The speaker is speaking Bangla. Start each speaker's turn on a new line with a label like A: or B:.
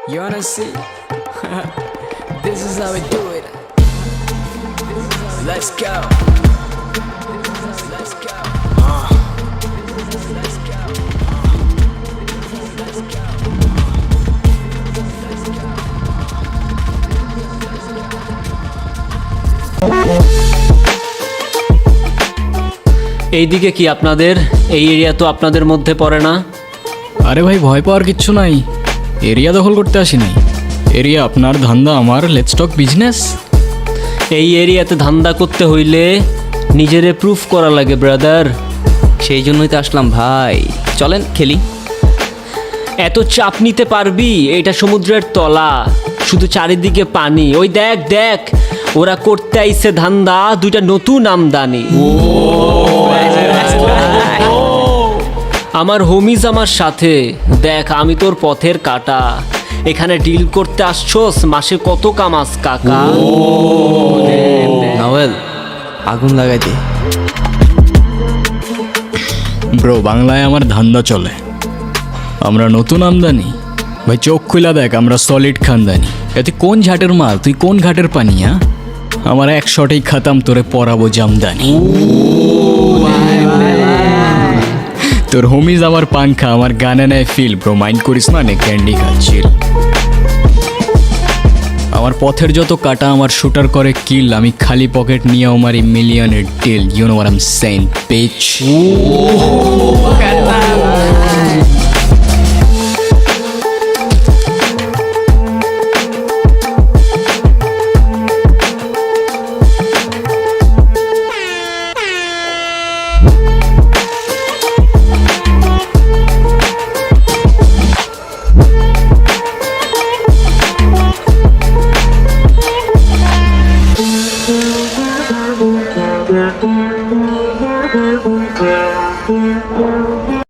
A: You wanna see? This is how we do it. Let's go. Let's go. Let's go.
B: এইদিকে কি আপনাদের এই এরিয়া তো আপনাদের মধ্যে পড়ে না?
C: আরে ভাই ভয় পাওয়ার কিচ্ছু নাই, এরিয়া দখল করতে আসি নাই। এরিয়া আপনার, ধান্দা আমার, লেটস টক বিজনেস।
B: এই এরিয়াতে ধান্দা করতে হইলে নিজেরে প্রুফ করা লাগে ব্রাদার।
D: সেই জন্যই তো আসলাম ভাই, চলেন খেলি।
B: এত চাপ নিতে পারবি? এটা সমুদ্রের তলা, শুধু চারিদিকে পানি। ওই দেখ দেখ, ওরা করতে আইছে ধান্দা, দুইটা নতুন আমদানি। আমার হোমিজ আমার সাথে, দেখ আমি তোর পথের কাটা। এখানে ডিল করতে আসছোস, মাসে কত কামাস কাকা?
D: নভেল আগুন লাগাই দে।
C: ব্রো বাংলায় আমার ধান্দা চলে, আমরা নতুন আমদানি। ভাই চোখ খুলা দেখ, আমরা সলিড খানদানি। এতে কোন ঝাটের মাল, তুই কোন ঘাটের পানি? হ্যাঁ আমার এক শটেই খাতাম, তোরে পরাবো জামদানি। তোর হোমিজ আমার পাংখা, আমার গানে নেয় ফিল। ব্রো মাইন্ড করিস না, নে ক্যান্ডি খাচ্ছিল। আমার পথের যত কাটা আমার শুটার করে কিল। আমি খালি পকেট নিয়ে আমার মিলিয়নের deal. You know what I am saying pitch.